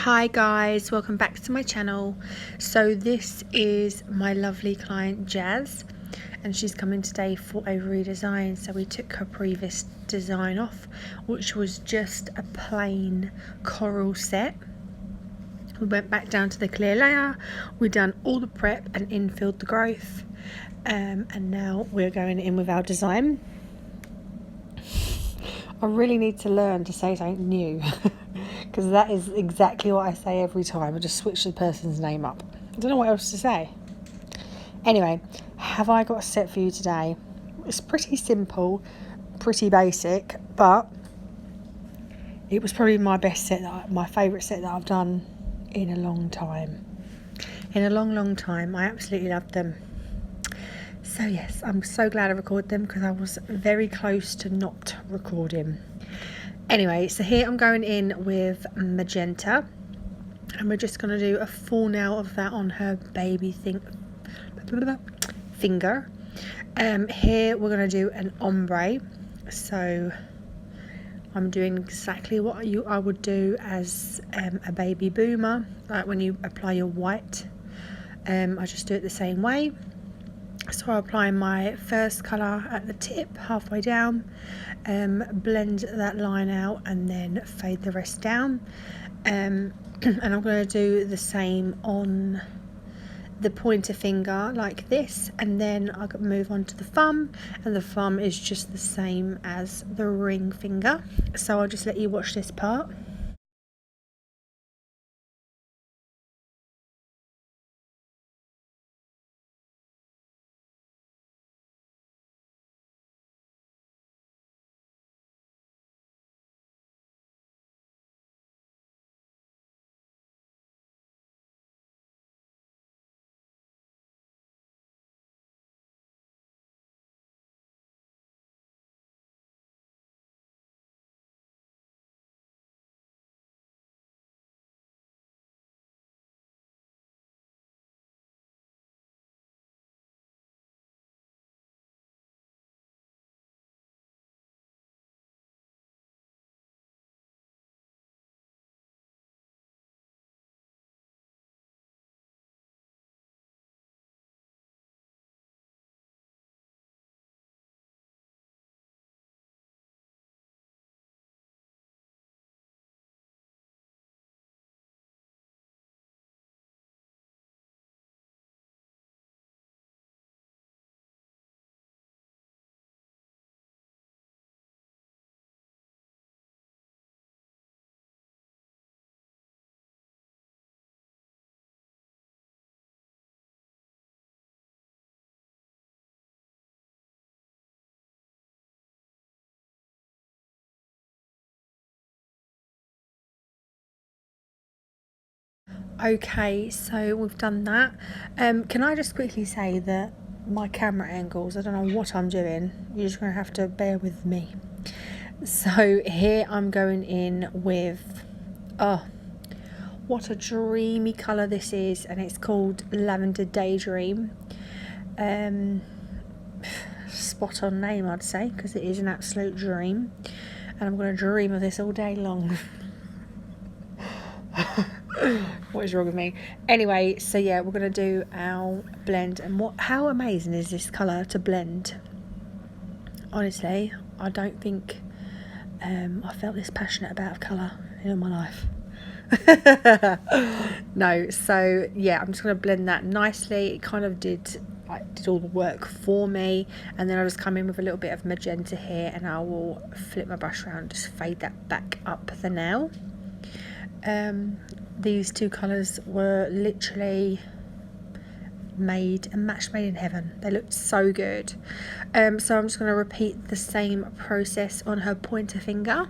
Hi guys, welcome back to my channel. So this is my lovely client Jazz, and she's coming today for a redesign. So we took her previous design off, which was just a plain coral set. We went back down to the clear layer, we done all the prep and infilled the growth, and now we're going in with our design. I really need to learn to say something new because that is exactly what I say every time. I just switch the person's name up. I don't know what else to say. Anyway, have I got a set for you today? It's pretty simple, pretty basic, but it was probably my best set, my favourite set that I've done in a long time. In a long time. I absolutely loved them. So yes, I'm so glad I recorded them because I was very close to not recording. Anyway, so here I'm going in with Magenta, and we're just going to do a full nail of that on her baby finger. Here we're going to do an ombre, so I'm doing exactly what I would do as a baby boomer, like when you apply your white. I just do it the same way. So I apply my first colour at the tip, halfway down, blend that line out and then fade the rest down. And I'm going to do the same on the pointer finger like this, and then I can move on to the thumb, and the thumb is just the same as the ring finger. So I'll just let you watch this part. Okay, so we've done that. Can I just quickly say that my camera angles, I don't know what I'm doing, you're just going to have to bear with me. So here I'm going in with, oh, what a dreamy colour this is, and it's called Lavender Daydream. Spot on name, I'd say, because it is an absolute dream, and I'm going to dream of this all day long. What is wrong with me? Anyway, so yeah, we're going to do our blend, and how amazing is this colour to blend? Honestly, I don't think I felt this passionate about colour in all my life. No, so yeah, I'm just going to blend that nicely. It kind of did all the work for me, and then I'll just come in with a little bit of magenta here, and I will flip my brush around, just fade that back up the nail. These two colours were literally a match made in heaven. They looked so good. So I'm just going to repeat the same process on her pointer finger.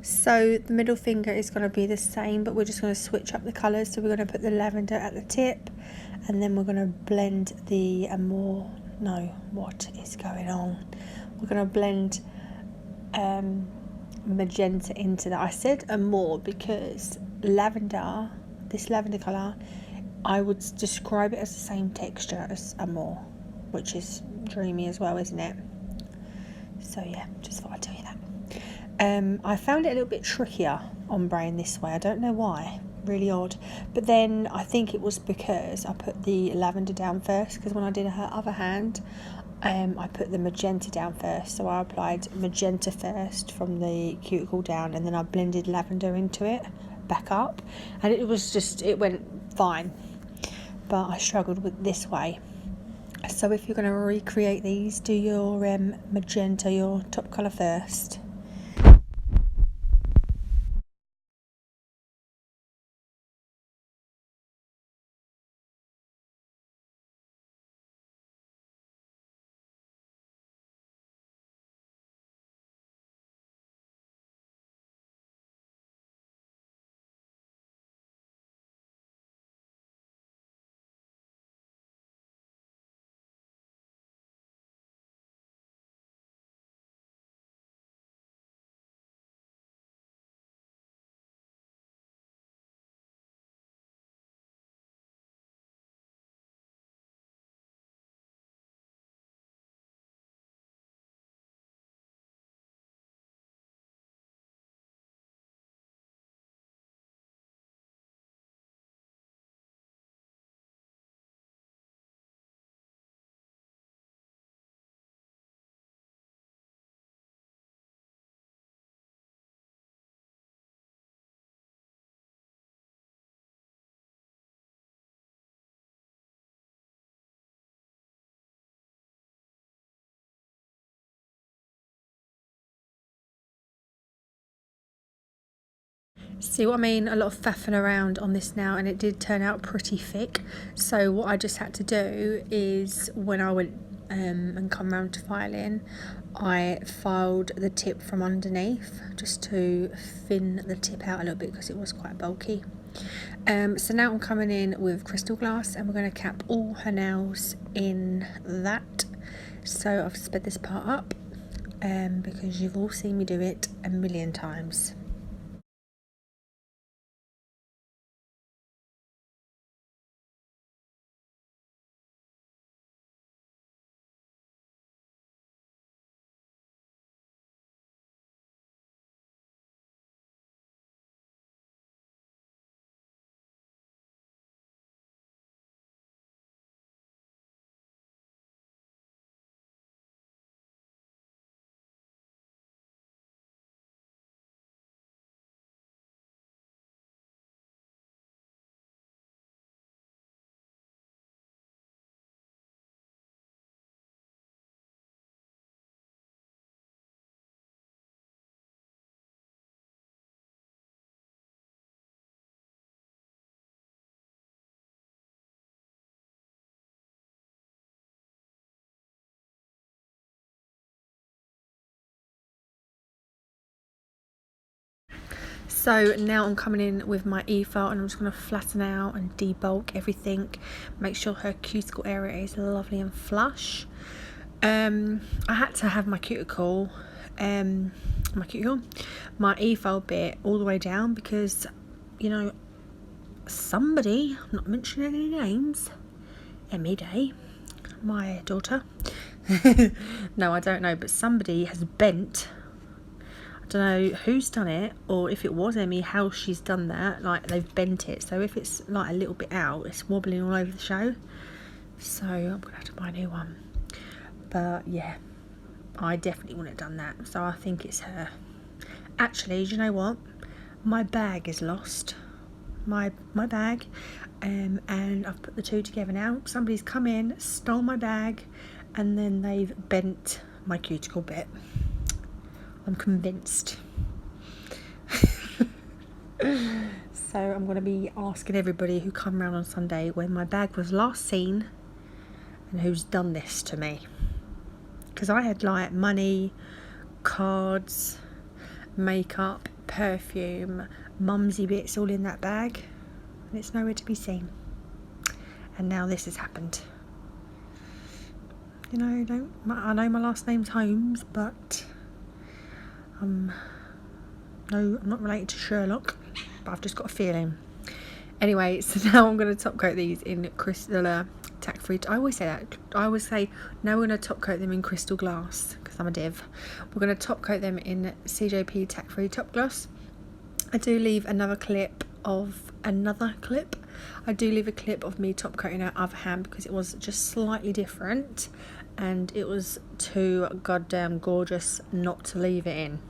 So the middle finger is going to be the same, but we're just going to switch up the colours. So we're going to put the lavender at the tip, and then we're going to blend the what is going on? We're going to blend magenta into that. I said more because lavender, this lavender colour, I would describe it as the same texture as more, which is dreamy as well, isn't it? So yeah, just thought I'd tell you that. I found it a little bit trickier ombre in this way. I don't know why, really odd. But then I think it was because I put the lavender down first, because when I did her other hand, I put the magenta down first. So I applied magenta first from the cuticle down, and then I blended lavender into it back up, and it went fine. But I struggled with this way. So if you're going to recreate these, do your magenta, your top colour first. See what I mean? A lot of faffing around on this now, and it did turn out pretty thick. So what I just had to do is, when I went and come round to filing, I filed the tip from underneath just to thin the tip out a little bit because it was quite bulky. So now I'm coming in with crystal glass, and we're going to cap all her nails in that. So I've sped this part up because you've all seen me do it a million times. So now I'm coming in with my Efile, and I'm just going to flatten out and debulk everything, make sure her cuticle area is lovely and flush. I had to have my cuticle, my Efile bit all the way down because, you know, somebody, I'm not mentioning any names, Emmy Day, my daughter, no, I don't know, but somebody has bent, I don't know who's done it, or if it was Emmy, how she's done that, like they've bent it, so if it's like a little bit out, it's wobbling all over the show, so I'm gonna have to buy a new one. But yeah, I definitely wouldn't have done that, so I think it's her. Actually, do you know what, my bag is lost, my bag, and I've put the two together now. Somebody's come in, stole my bag, and then they've bent my cuticle bit. I'm convinced. So I'm going to be asking everybody who come round on Sunday when my bag was last seen and who's done this to me, because I had like money, cards, makeup, perfume, mumsy bits all in that bag, and it's nowhere to be seen. And now this has happened. You know, I know my last name's Holmes, but no, I'm not related to Sherlock, but I've just got a feeling. Anyway, so now I'm going to top coat these in crystal tack free. I always say that. I always say now we're going to top coat them in crystal glass because I'm a div. We're going to top coat them in CJP tack free top gloss. I do leave another clip of I do leave a clip of me top coating our other hand because it was just slightly different and it was too goddamn gorgeous not to leave it in.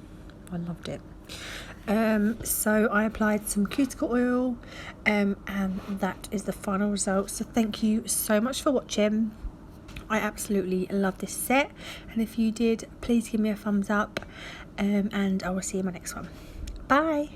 I loved it. So I applied some cuticle oil, and that is the final result. So thank you so much for watching. I absolutely love this set, and if you did, please give me a thumbs up, and I will see you in my next one. Bye.